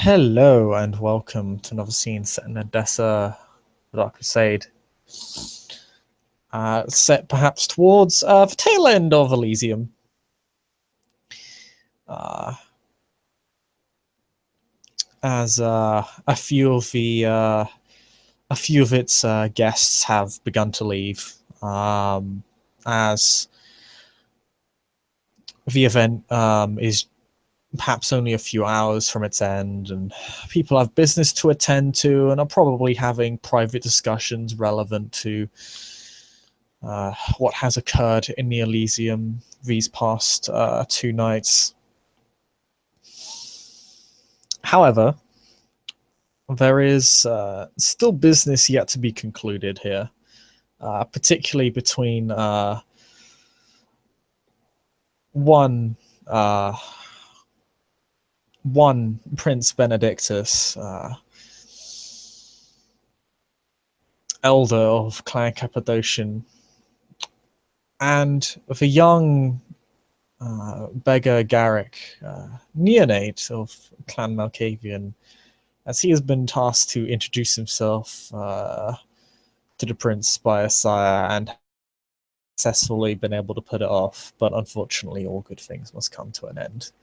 Hello and welcome to another scene set in Odessa, the Dark Crusade. Set perhaps towards the tail end of Elysium. As a few of its guests have begun to leave, as the event is perhaps only a few hours from its end, and people have business to attend to and are probably having private discussions relevant to what has occurred in the Elysium these past 2 nights. However, there is still business yet to be concluded here, particularly between one Prince Benedictus, elder of Clan Cappadocian, and the young beggar Garrick, neonate of Clan Malkavian, as he has been tasked to introduce himself to the prince by a sire and successfully been able to put it off, but unfortunately all good things must come to an end.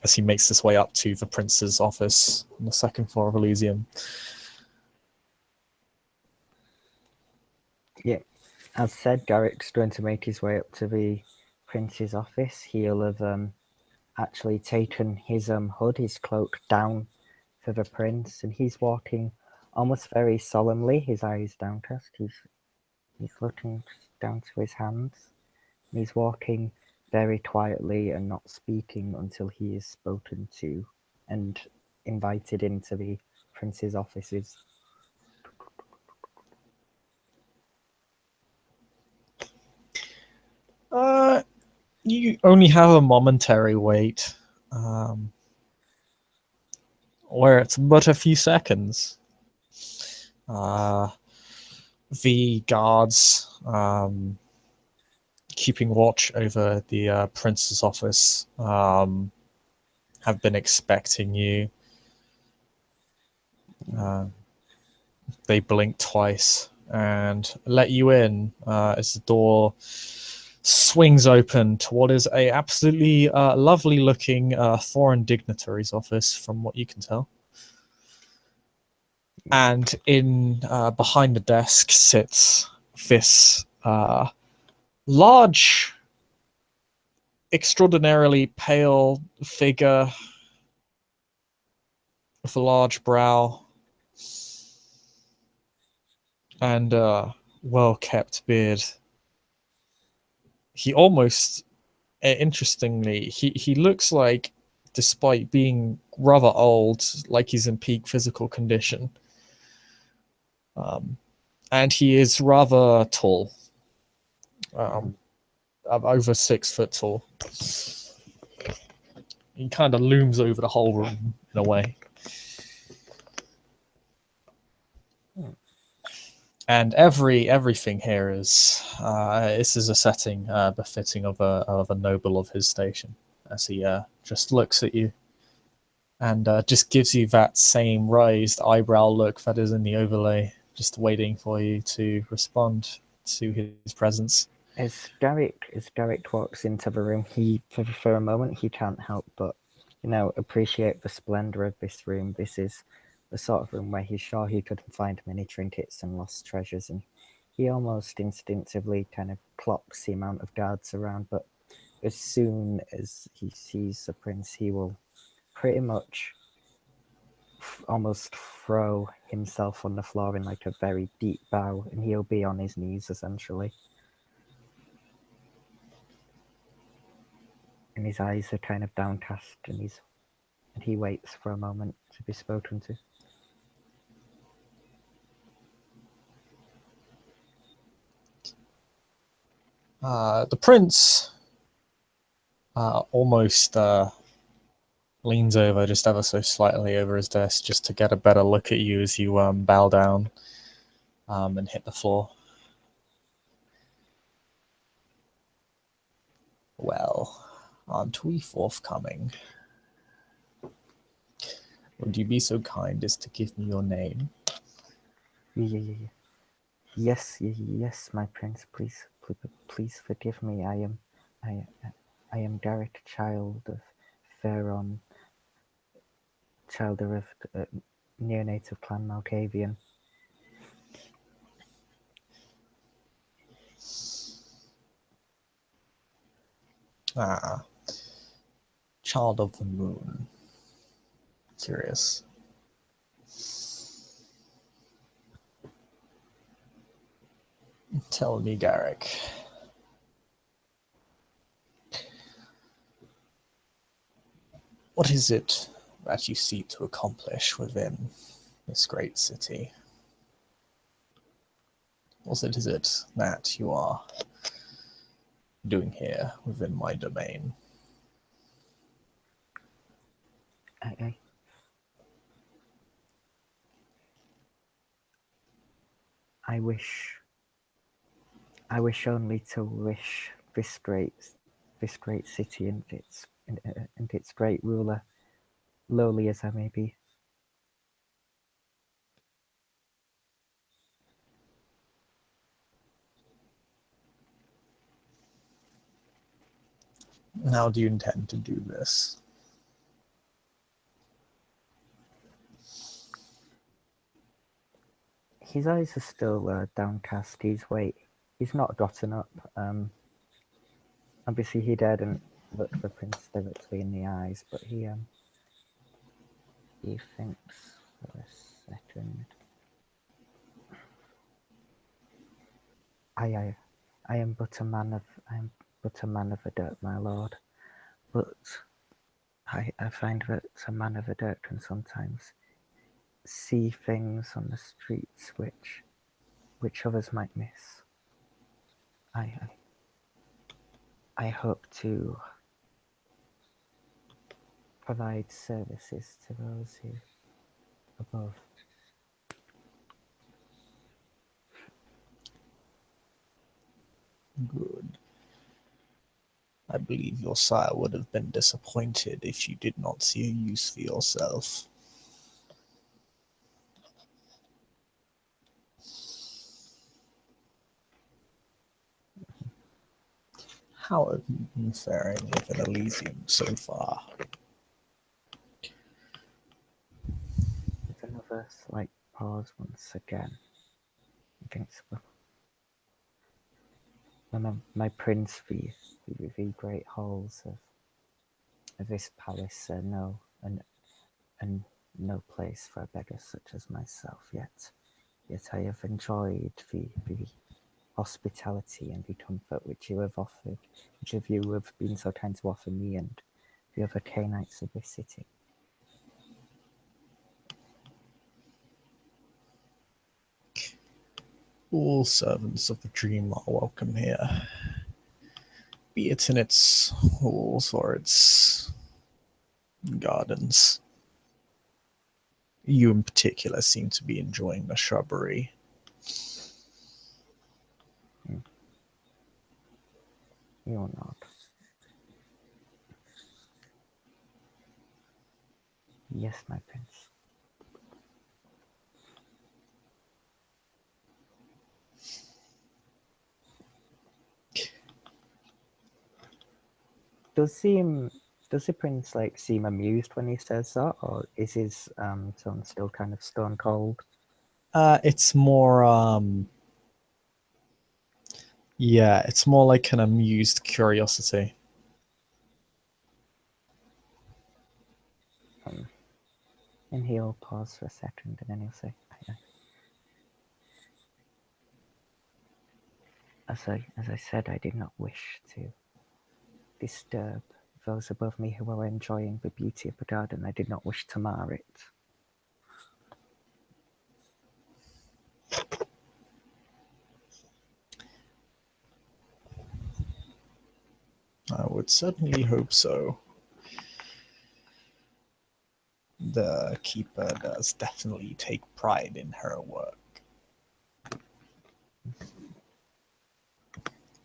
As he makes his way up to the prince's office on the second floor of Elysium. Yeah, as said, Garrick's going to make his way up to the prince's office. He'll have actually taken his hood, his cloak, down for the prince, and he's walking almost very solemnly, his eyes downcast. He's looking down to his hands, and he's walking very quietly and not speaking until he is spoken to and invited into the prince's offices. You only have a momentary wait, where it's but a few seconds. The guards keeping watch over the prince's office have been expecting you. They blink twice and let you in as the door swings open to what is a absolutely lovely looking foreign dignitary's office, from what you can tell. And in behind the desk sits this large, extraordinarily pale figure with a large brow and a well-kept beard. He almost, interestingly, he looks like, despite being rather old, like he's in peak physical condition. And he is rather tall, over 6 foot tall. He kind of looms over the whole room in a way. And everything here is this is a setting befitting of a noble of his station, as he just looks at you and just gives you that same raised eyebrow look that is in the overlay, just waiting for you to respond to his presence. As Garrick walks into the room, he for a moment he can't help but appreciate the splendor of this room. This is the sort of room where he's sure he could find many trinkets and lost treasures, and he almost instinctively kind of clocks the amount of guards around. But as soon as he sees the prince, he will pretty much almost throw himself on the floor in like a very deep bow, and he'll be on his knees essentially. And his eyes are kind of downcast, and he waits for a moment to be spoken to. The prince almost leans over just ever so slightly over his desk just to get a better look at you as you bow down and hit the floor. Well, aren't we forthcoming? Would you be so kind as to give me your name? Yes, my prince. Please forgive me. I am Garrick, child of Pharaon, child of neonative clan Malkavian. Ah, child of the moon. Curious. Tell me, Garrick. What is it that you seek to accomplish within this great city? What is it that you are doing here within my domain? I I wish only to wish this great city and its great ruler, lowly as I may be. How do you intend to do this? His eyes are still downcast. He's not gotten up. Obviously, he daren't look the prince directly in the eyes, but he thinks for a second. I am but a man of the dirt, my lord. But I find that a man of the dirt can sometimes see things on the streets which others might miss. I I hope to provide services to those who above. Good. I believe your sire would have been disappointed if you did not see a use for yourself. How have you been faring within Elysium so far? With another slight pause once again. Against my prince, the great halls of this palace are and no place for a beggar such as myself yet. Yet I have enjoyed the hospitality and the comfort which you have offered, which of you have been so kind to offer me and the other Canaanites of this city. All servants of the dream are welcome here, be it in its halls or its gardens. You in particular seem to be enjoying the shrubbery. You're not. Yes, my prince. Does the prince like seem amused when he says that, or is his tone still kind of stone cold? It's more, yeah, it's more like an amused curiosity. And he'll pause for a second, and then he'll say, as I said, I did not wish to disturb those above me who are enjoying the beauty of the garden. I did not wish to mar it. I would certainly hope so. The keeper does definitely take pride in her work.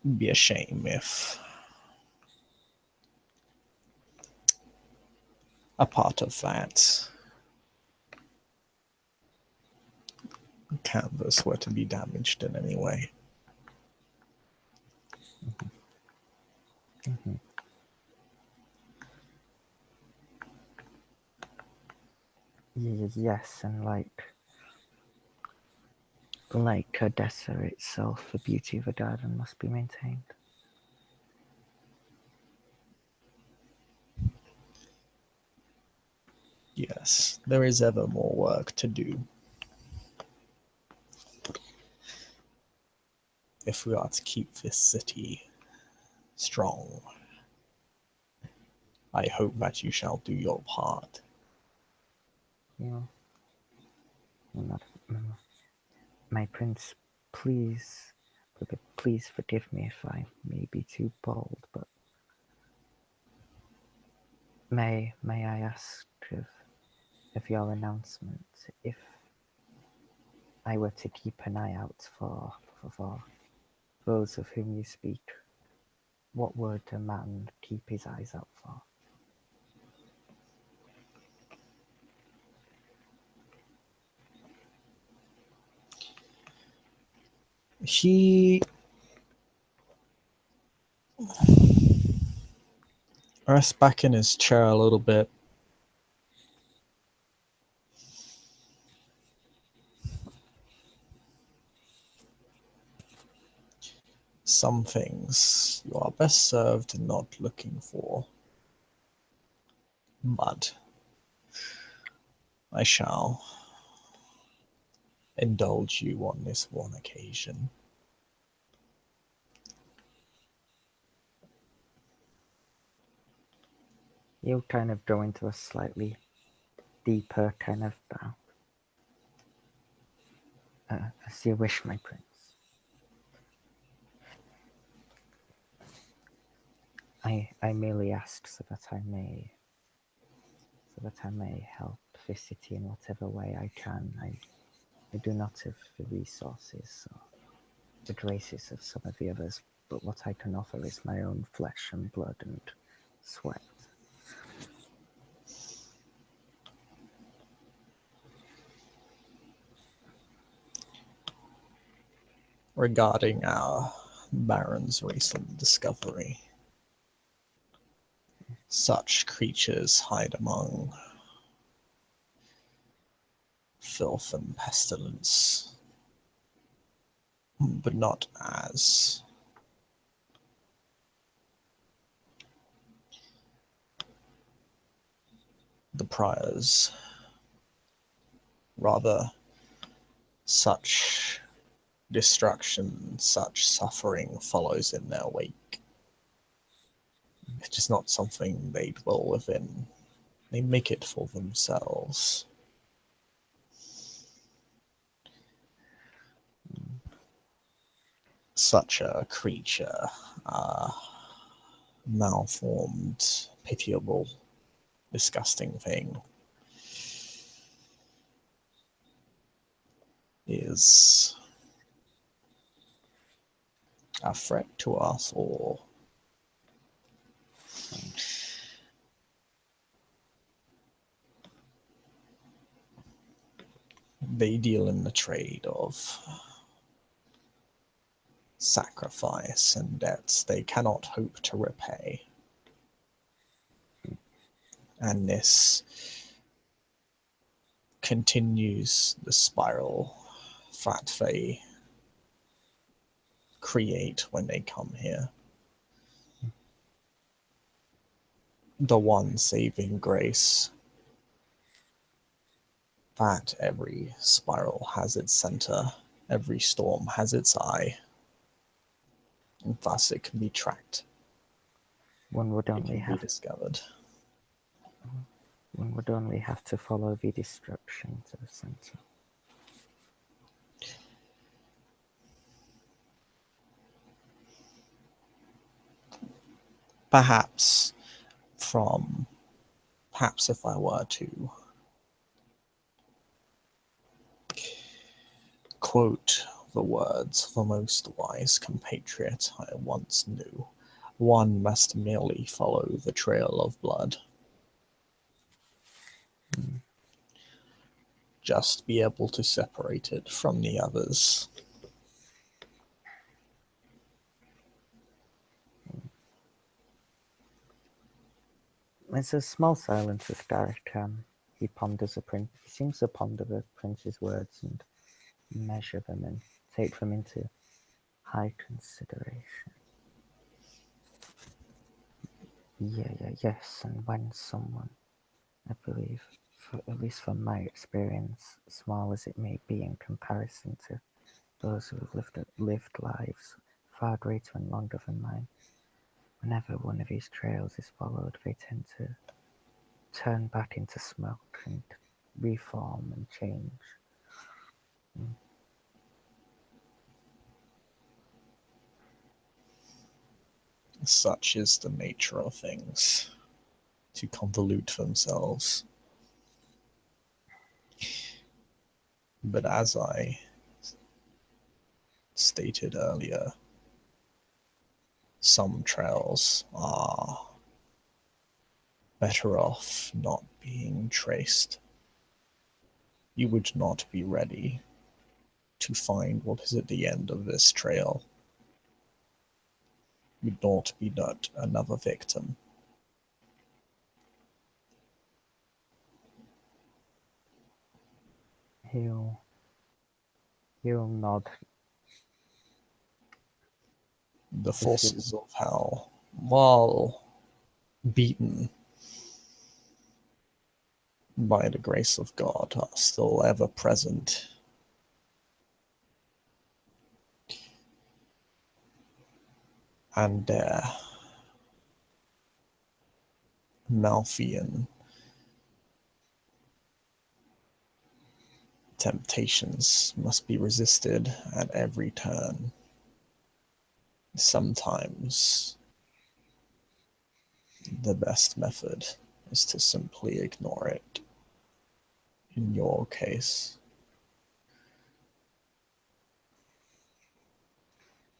It'd be a shame if a part of that canvas were to be damaged in any way. Yes, and like Odessa itself, the beauty of a garden must be maintained. Yes, there is ever more work to do. If we are to keep this city strong, I hope that you shall do your part. You not, my prince, please, please forgive me if I may be too bold, but may I ask of your announcement if I were to keep an eye out for those of whom you speak, what would a man keep his eyes out for? He rests back in his chair a little bit. Some things you are best served in not looking for, but I shall indulge you on this one occasion. You kind of go into a slightly deeper kind of bow. As you wish, my prince. I merely ask so that I may help this city in whatever way I can. I do not have the resources or the graces of some of the others, but what I can offer is my own flesh and blood and sweat. Regarding our Baron's recent discovery, such creatures hide among filth and pestilence, but not as the priors. Rather, such destruction, such suffering follows in their wake. It's just not something they dwell within. They make it for themselves. Such a creature, malformed, pitiable, disgusting thing, is a threat to us all. They deal in the trade of sacrifice and debts they cannot hope to repay. And this continues the spiral that they create when they come here. The one saving grace that every spiral has its center, every storm has its eye, and thus it can be tracked. One would It only can be discovered. One would only have to follow the destruction to the center. Perhaps if I were to quote the words of the most wise compatriot I once knew, one must merely follow the trail of blood. just be able to separate it from the others. There's a small silence as Garrick he seems to ponder the prince's words and measure them and take them into high consideration. Yes, and when someone, I believe, at least from my experience, small as it may be in comparison to those who have lived lives far greater and longer than mine, whenever one of these trails is followed, they tend to turn back into smoke and reform and change. Such is the nature of things, to convolute themselves. But as I stated earlier, some trails are better off not being traced. You would not be ready to find what is at the end of this trail. Would not be not another victim. He'll nod. The forces of hell, while beaten by the grace of God, are still ever present. And their Malthian temptations must be resisted at every turn. Sometimes the best method is to simply ignore it. In your case,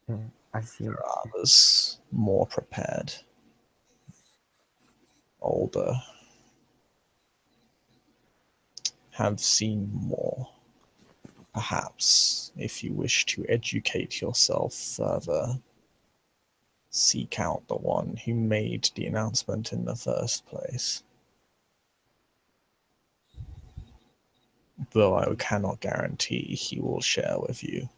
there are others more prepared, older, have seen more. Perhaps, if you wish to educate yourself further, seek out the one who made the announcement in the first place. Though I cannot guarantee he will share with you.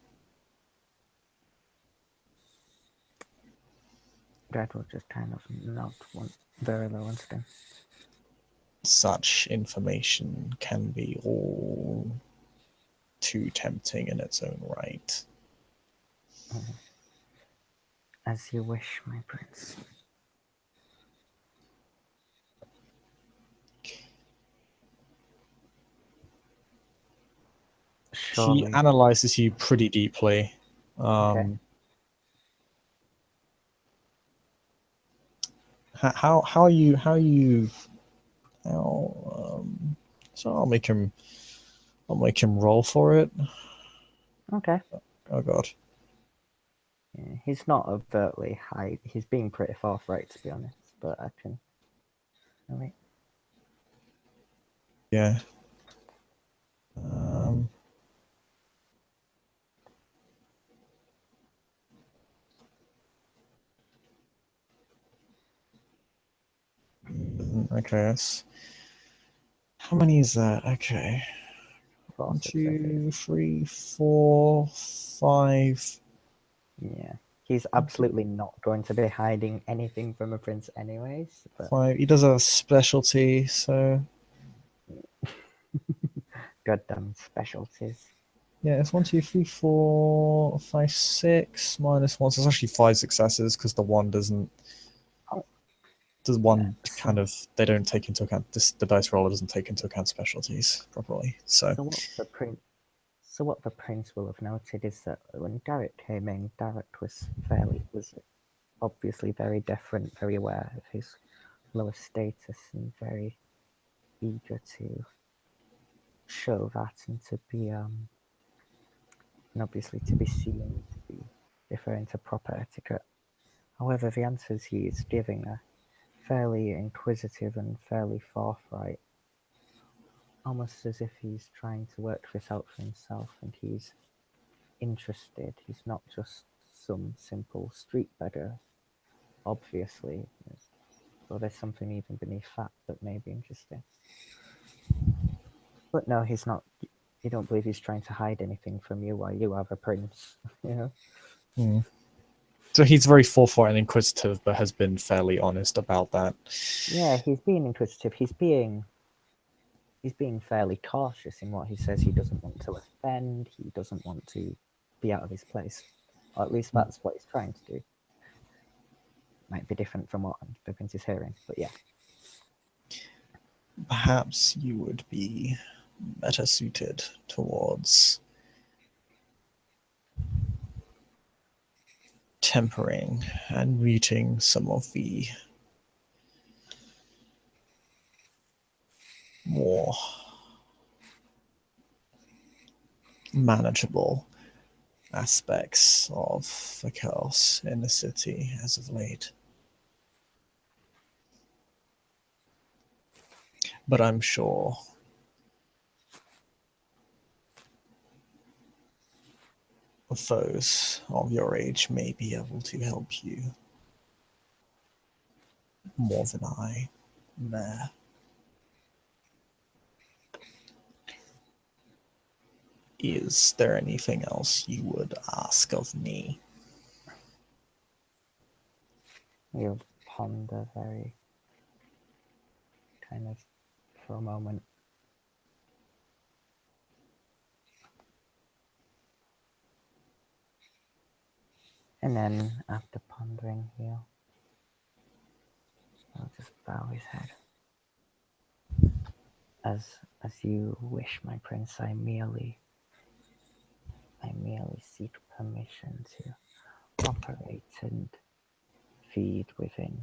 Dad will just kind of nod very low and still. Such information can be all too tempting in its own right. As you wish, my prince. He Surely. analyzes you pretty deeply. Okay. So I'll make him roll for it. Okay. Oh god. Yeah, he's not overtly high. He's being pretty forthright, to be honest. But I can. Oh, wait. Yeah. Okay. How many is that? Okay. 4 1, successes. 2, 3, 4, 5. Yeah. He's absolutely not going to be hiding anything from a prince, anyways. But 5. He does have a specialty, so goddamn specialties. yeah, it's 1, 2, 3, 4, 5, 6 minus 1. So it's actually 5 successes because the one doesn't. Oh, Does yeah. one kind of, they don't take into account this, the dice roller doesn't take into account specialties properly. So what the prince will have noted is that when Garrick came in, Garrick was obviously very different, very aware of his lower status, and very eager to show that and to be and obviously to be seen to be referring to proper etiquette. However, the answers he is giving are fairly inquisitive and fairly forthright. almost as if he's trying to work this out for himself, and he's interested. He's not just some simple street beggar, obviously. So there's something even beneath that that may be interesting. But no, he's not. You don't believe he's trying to hide anything from you while you are the prince, you know? Mm. So he's very forthright and inquisitive, but has been fairly honest about that. Yeah, he's being inquisitive. He's being fairly cautious in what he says. He doesn't want to offend. He doesn't want to be out of his place. Or at least that's what he's trying to do. Might be different from what the prince is hearing, but yeah. Perhaps you would be better suited towards tempering and muting some of the more manageable aspects of the chaos in the city as of late. But I'm sure those of your age may be able to help you more than I there. Is there anything else you would ask of me? You ponder very kind of for a moment. And then after pondering, he'll just bow his head. As you wish, my prince, I merely seek permission to operate and feed within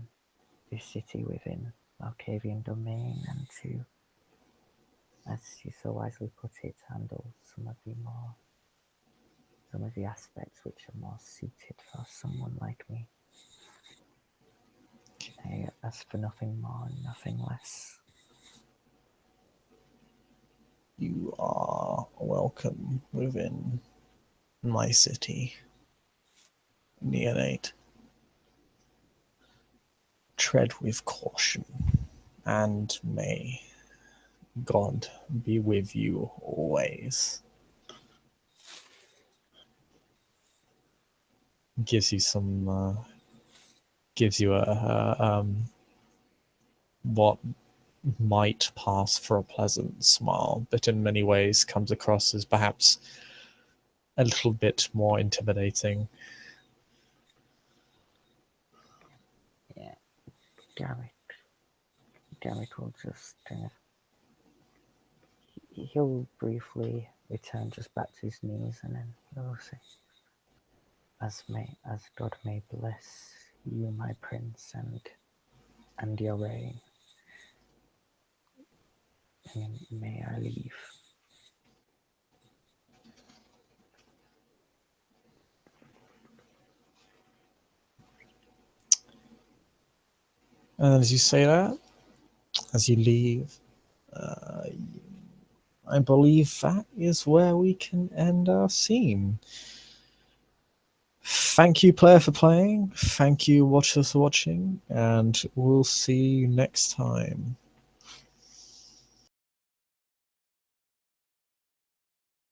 this city, within Malkavian domain, and to, as you so wisely put it, handle some of the aspects which are more suited for someone like me. I ask for nothing more, nothing less. You are welcome within my city, Neonate. Tread with caution, and may God be with you always. Gives you some, gives you what might pass for a pleasant smile, but in many ways comes across as perhaps a little bit more intimidating. Yeah, Garrick will just kind of. He'll briefly return just back to his knees, and then he'll say, as God may bless you, my prince, and your reign, and may I leave. And as you say that, as you leave, I believe that is where we can end our scene. Thank you, player, for playing. Thank you, watchers, for watching, and we'll see you next time.